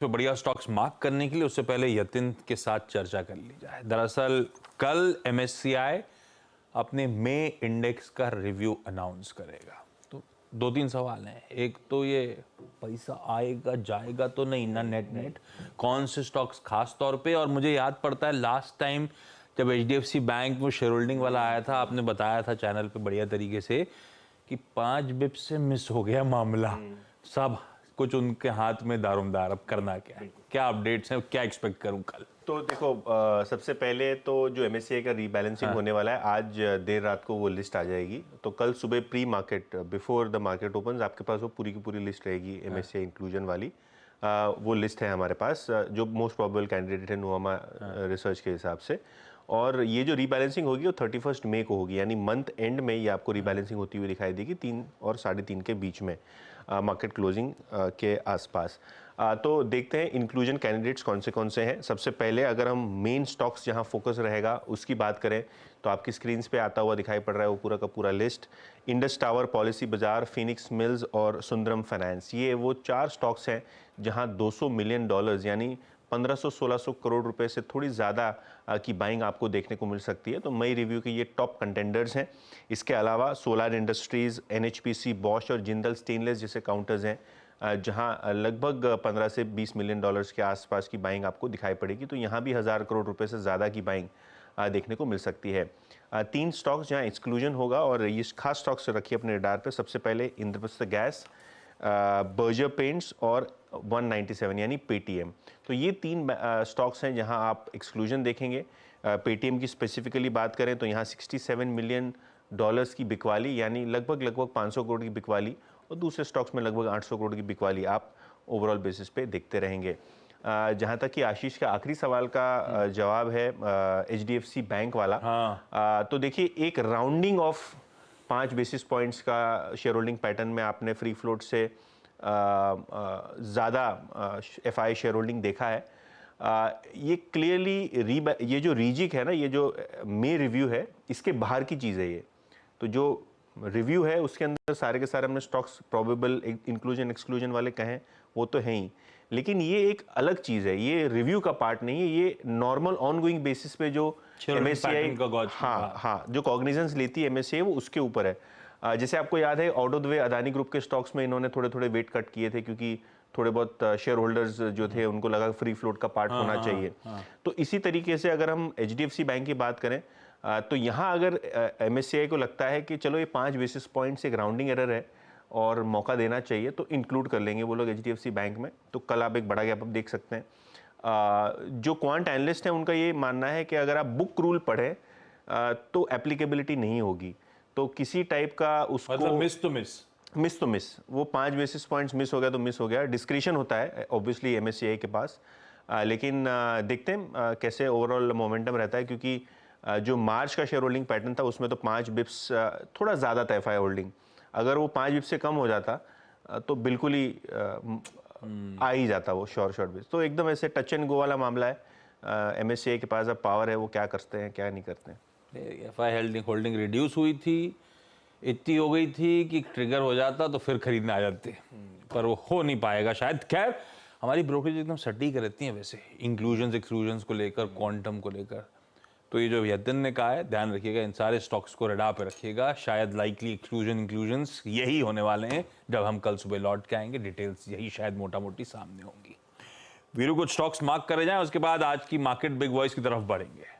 तो बढ़िया stocks mark करने के लिए उससे पहले यतिन के साथ चर्चा कर ली जाए। दरअसल कल एमएससीआई अपने मई इंडेक्स का रिव्यू अनाउंस करेगा। तो दो तीन सवाल हैं। एक तो ये पैसा आएगा जाएगा तो नहीं ना, नेट नेट कौन से स्टॉक्स खास तौर पे। और मुझे याद पड़ता है लास्ट टाइम जब एचडीएफसी बैंक में शेयर होल्डिंग वाला आया था, आपने बताया था चैनल पे बढ़िया तरीके से कि 5 बिप्स से मिस हो गया मामला, सब कुछ उनके हाथ में दारोमदार। अब करना क्या है, क्या अपडेट्स हैं, क्या एक्सपेक्ट करूं कल? तो देखो, सबसे पहले तो जो एमएससीआई का रीबैलेंसिंग होने वाला है, आज देर रात को वो लिस्ट आ जाएगी। तो कल सुबह pre market, before the market open, आपके पास वो पूरी की पूरी लिस्ट रहेगी एमएससीआई इंक्लूजन वाली। वो लिस्ट है हमारे पास, जो मोस्ट प्रोबेबल कैंडिडेट है नुआमा रिसर्च के हिसाब से। और ये जो रीबैलेंसिंग होगी वो 31 मई को होगी, यानी मंथ एंड में ये आपको रीबैलेंसिंग होती हुई दिखाई देगी 3 और 3:30 के बीच में, मार्केट क्लोजिंग के आसपास। तो देखते हैं इंक्लूजन कैंडिडेट्स कौन से हैं। सबसे पहले अगर हम मेन स्टॉक्स जहां फोकस रहेगा उसकी बात करें तो आपकी स्क्रीन्स पे आता हुआ दिखाई पड़ रहा है वो पूरा का पूरा लिस्ट। इंडस टावर, पॉलिसी बाजार, फिनिक्स मिल्स और सुंदरम फाइनेंस, ये वो 4 स्टॉक्स हैं जहां $200 मिलियन यानी 1500-1600 करोड़ रुपए से थोड़ी ज़्यादा की बाइंग आपको देखने को मिल सकती है। तो मई रिव्यू के ये टॉप कंटेंडर्स हैं। इसके अलावा सोलर इंडस्ट्रीज़, एनएचपीसी, बॉश और जिंदल स्टेनलेस जैसे काउंटर्स हैं जहां लगभग 15 से $20 मिलियन के आसपास की बाइंग आपको दिखाई पड़ेगी। तो यहाँ भी 1000 करोड़ रुपए से ज़्यादा की बाइंग देखने को मिल सकती है। 3 स्टॉक्स जहाँ एक्सक्लूजन होगा और ये खास स्टॉक्स रखिए अपने रडार पे। सबसे पहले इंद्रप्रस्थ गैस, बर्जर पेंट्स और 197 यानी पेटीएम। तो ये 3 स्टॉक्स हैं जहां आप एक्सक्लूजन देखेंगे। पेटीएम की स्पेसिफिकली बात करें तो यहाँ $67 मिलियन की बिकवाली, यानी लगभग 500 करोड़ की बिकवाली, और दूसरे स्टॉक्स में लगभग 800 करोड़ की बिकवाली आप ओवरऑल बेसिस पे देखते रहेंगे। जहाँ तक कि आशीष का आखिरी सवाल का जवाब है एचडीएफसी बैंक वाला। तो देखिए, एक राउंडिंग ऑफ 5 बेसिस पॉइंट्स का शेयर होल्डिंग पैटर्न में आपने फ्री फ्लोट से ज़्यादा एफआई शेयर होल्डिंग देखा है। ये क्लियरली ये जो रीजिक है ना, ये जो मे रिव्यू है, इसके बाहर की चीज़ है ये। तो जो रिव्यू है उसके अंदर सारे के सारे हमने स्टॉक्स प्रोबेबल इंक्लूजन एक्सक्लूजन वाले कहें वो तो हैं ही, लेकिन ये एक अलग चीज़ है, ये रिव्यू का पार्ट नहीं है। ये नॉर्मल ऑनगोइंग बेसिस पे जो एमएससीआई जो कॉग्निजेंस लेती है एमएससीआई, वो उसके ऊपर है। जैसे आपको याद है out of the way Adani group के स्टॉक्स में इन्होंने थोड़े थोड़े वेट कट किए थे, क्योंकि थोड़े बहुत शेयर होल्डर्स जो थे उनको लगा फ्री फ्लोट का पार्ट होना चाहिए। तो इसी तरीके से अगर हम एचडीएफसी बैंक की बात करें तो यहाँ अगर एमएससीआई को लगता है कि चलो ये 5 बेसिस पॉइंट्स एक राउंडिंग एरर है और मौका देना चाहिए, तो इंक्लूड कर लेंगे वो लोग एचडीएफसी बैंक में। तो कल आप एक बड़ा गैप अप देख सकते हैं। जो क्वांट एनालिस्ट हैं उनका ये मानना है कि अगर आप बुक रूल पढ़ें तो एप्लीकेबिलिटी नहीं होगी। तो किसी टाइप का उसको मतलब मिस तो मिस वो 5 बेसिस पॉइंट्स मिस हो गया तो मिस हो गया। डिस्क्रिशन होता है ऑब्वियसली एमएससीआई के पास, लेकिन देखते हैं कैसे ओवरऑल मोमेंटम रहता है, क्योंकि जो मार्च का शेयर होल्डिंग पैटर्न था उसमें तो 5 बिप्स थोड़ा ज़्यादा था एफआई होल्डिंग। अगर वो 5 बिप्स से कम हो जाता तो बिल्कुल ही आ ही जाता वो शॉर्ट बिप्स। तो एकदम ऐसे टच एंड गो वाला मामला है। एमएससीआई के पास अब पावर है, वो क्या करते हैं क्या नहीं करते हैं। एफआई होल्डिंग रिड्यूस हुई थी, इतनी हो गई थी कि ट्रिगर हो जाता तो फिर खरीदने आ जाते, पर वो हो नहीं पाएगा शायद। खैर, हमारी ब्रोकरेज एकदम सटीक रहती हैं वैसे इंक्लूजन एक्सक्लूजन्स को लेकर, क्वांटम को लेकर। तो ये जो यतिन ने कहा है, ध्यान रखिएगा, इन सारे स्टॉक्स को रडार पे रखिएगा। शायद लाइकली इंक्लूजन्स यही होने वाले हैं जब हम कल सुबह लौट के आएंगे। डिटेल्स यही शायद मोटा मोटी सामने होंगी। वीरू, कुछ स्टॉक्स मार्क करे जाएं, उसके बाद आज की मार्केट बिग वॉइस की तरफ बढ़ेंगे।